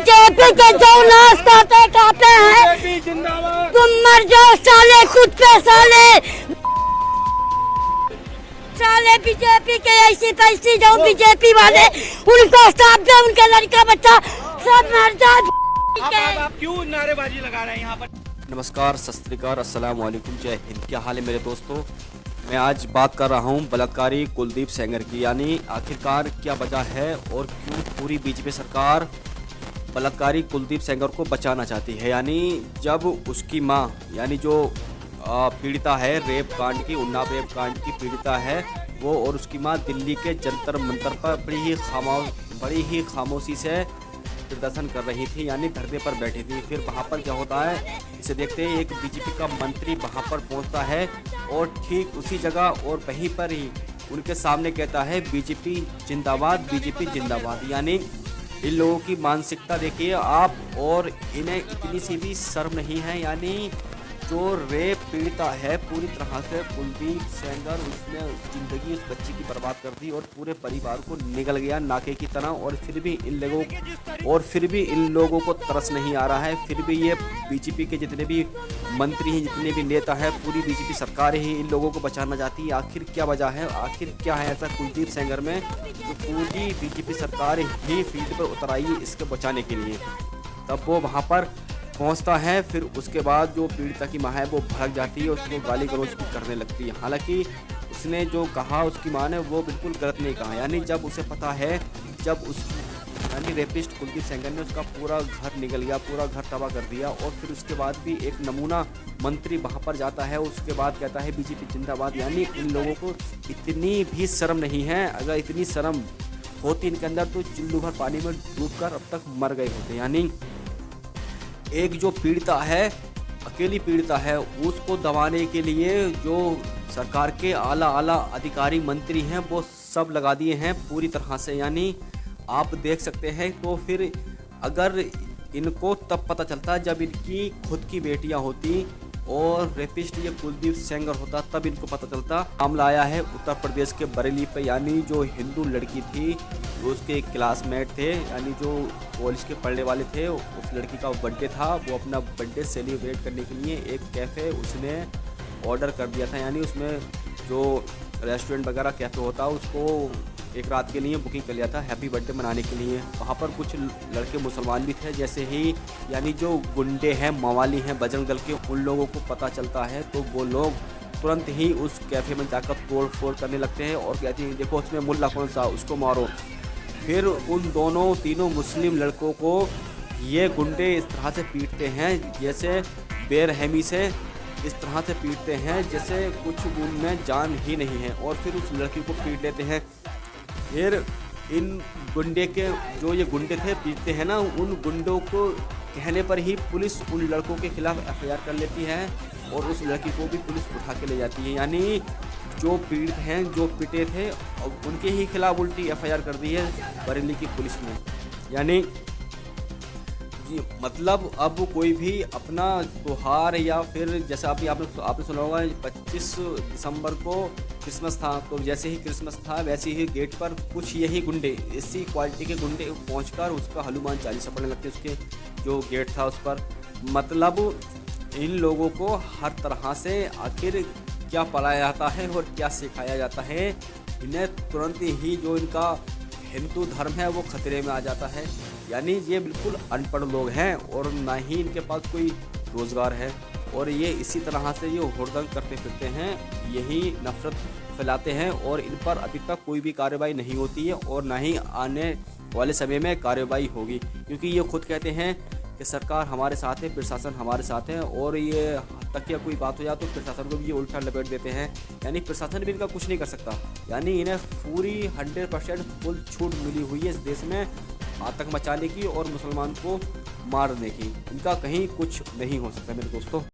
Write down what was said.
BJP के जो नाश खाते हैं तुम मर जाओ साले, खुद पे साले बीजेपी के ऐसी पैसी जो बीजेपी वाले उनको साथ दे, उनका लड़का बच्चा सब मर जाए। आप क्यों नारेबाजी लगा रहे हैं यहाँ पर? नमस्कार, सत श्री अकाल, अस्सलाम वालेकुम, जय हिंद। क्या हाल है मेरे दोस्तों? मैं आज बात कर रहा हूँ बलात्कारी कुलदीप सेंगर की। यानी आखिरकार क्या वजह है और क्यों पूरी बीजेपी सरकार बलात्कारी कुलदीप सेंगर को बचाना चाहती है। यानी जब उसकी माँ यानी जो पीड़िता है रेप कांड की, उन्नाव रेप कांड की पीड़िता है, वो और उसकी माँ दिल्ली के जंतर मंतर पर बड़ी ही खामोशी से प्रदर्शन कर रही थी, यानी धरने पर बैठी थी। फिर वहाँ पर क्या होता है, इसे देखते ही एक बीजेपी का मंत्री वहाँ पर पहुँचता है और ठीक उसी जगह और वहीं पर ही उनके सामने कहता है बीजेपी जिंदाबाद, बीजेपी जिंदाबाद। यानी इन लोगों की मानसिकता देखिए आप, और इन्हें इतनी सी भी शर्म नहीं है। यानी जो रेप पीड़िता है पूरी तरह से कुलदीप सेंगर, उसने ज़िंदगी उस बच्ची की बर्बाद कर दी और पूरे परिवार को निगल गया नाके की तरह। और फिर भी इन लोगों को तरस नहीं आ रहा है। फिर भी ये बीजेपी के जितने भी मंत्री हैं, जितने भी नेता हैं, पूरी बीजेपी सरकार ही इन लोगों को बचाना चाहती है। आखिर क्या वजह है, आखिर क्या है ऐसा कुलदीप सेंगर में जो पूरी बीजेपी सरकार ही फील्ड पर उतर आई है इसके बचाने के लिए। तब वो वहाँ पर पहुंचता है। फिर उसके बाद जो पीड़िता की माँ है वो भड़क जाती है, उसको गाली गलौज भी करने लगती है। हालांकि उसने जो कहा उसकी माँ ने वो बिल्कुल गलत नहीं कहा। यानी जब उसे पता है, जब उस यानी रेपिस्ट कुलदीप सेंगर ने उसका पूरा घर निगल गया, पूरा घर तबाह कर दिया, और फिर उसके बाद भी एक नमूना मंत्री वहाँ पर जाता है, उसके बाद कहता है बीजेपी जिंदाबाद। यानी इन लोगों को इतनी भी शर्म नहीं है। अगर इतनी शर्म होती इनके अंदर तो चुल्लू भर पानी में डूबकर अब तक मर गए होते। यानी एक जो पीड़िता है, अकेली पीड़िता है, उसको दबाने के लिए जो सरकार के आला अधिकारी मंत्री हैं वो सब लगा दिए हैं पूरी तरह से। यानी आप देख सकते हैं। तो फिर अगर इनको तब पता चलता जब इनकी खुद की बेटियां होती और रेपिस्ट ये कुलदीप सेंगर होता, तब इनको पता चलता। मामला आया है उत्तर प्रदेश के बरेली पे। यानी जो हिंदू लड़की थी, जो उसके क्लासमेट थे, यानी जो कॉलेज के पढ़ने वाले थे, उस लड़की का बर्थडे था। वो अपना बर्थडे सेलिब्रेट करने के लिए एक कैफ़े उसने ऑर्डर कर दिया था। यानी उसमें जो रेस्टोरेंट वगैरह कैफ़े होता है उसको एक रात के लिए बुकिंग कर लिया था हैप्पी बर्थडे मनाने के लिए। वहाँ पर कुछ लड़के मुसलमान भी थे। जैसे ही यानी जो गुंडे हैं, मवाली हैं, बजरंग दल के, उन लोगों को पता चलता है तो वो लोग तुरंत ही उस कैफ़े में जाकर तोड़ फोड़ करने लगते हैं और कहते हैं देखो उसमें मुल्ला कौन सा, उसको मारो। फिर उन तीनों मुस्लिम लड़कों को ये गुंडे इस तरह से पीटते हैं, जैसे बेरहमी से इस तरह से पीटते हैं जैसे कुछ उनमें जान ही नहीं है, और फिर उस लड़की को पीट लेते हैं। फिर इन गुंडे के जो ये गुंडे थे पीटते हैं ना, उन गुंडों को कहने पर ही पुलिस उन लड़कों के खिलाफ एफआईआर कर लेती है और उस लड़की को भी पुलिस उठा के ले जाती है। यानी जो पीड़ित हैं, जो पिटे थे, उनके ही खिलाफ उल्टी एफआईआर कर दी है बरेली की पुलिस ने। यानी मतलब अब कोई भी अपना त्योहार, या फिर जैसा अभी आपने सुना होगा 25 दिसंबर को क्रिसमस था, तो जैसे ही क्रिसमस था वैसे ही गेट पर कुछ यही गुंडे, इसी क्वालिटी के गुंडे पहुंचकर उसका हनुमान चालीसा पढ़ने लगते उसके जो गेट था उस पर। मतलब इन लोगों को हर तरह से आखिर क्या पढ़ाया जाता है और क्या सिखाया जाता है, इन्हें तुरंत ही जो इनका हिंदू धर्म है वो खतरे में आ जाता है। यानी ये बिल्कुल अनपढ़ लोग हैं और ना ही इनके पास कोई रोज़गार है, और ये इसी तरह से ये हुड़दंग करते फिरते हैं, यही नफरत फैलाते हैं, और इन पर अभी तक कोई भी कार्रवाई नहीं होती है और ना ही आने वाले समय में कार्रवाई होगी। क्योंकि ये खुद कहते हैं कि सरकार हमारे साथ है, प्रशासन हमारे साथ है, और ये तक क्या कोई बात हो जाए तो प्रशासन को भी ये उल्टा लपेट देते हैं। यानी प्रशासन भी इनका कुछ नहीं कर सकता। यानी इन्हें पूरी 100% फुल छूट मिली हुई है इस देश में आतंक मचाने की और मुसलमान को मारने की। इनका कहीं कुछ नहीं हो सकता मेरे दोस्तों।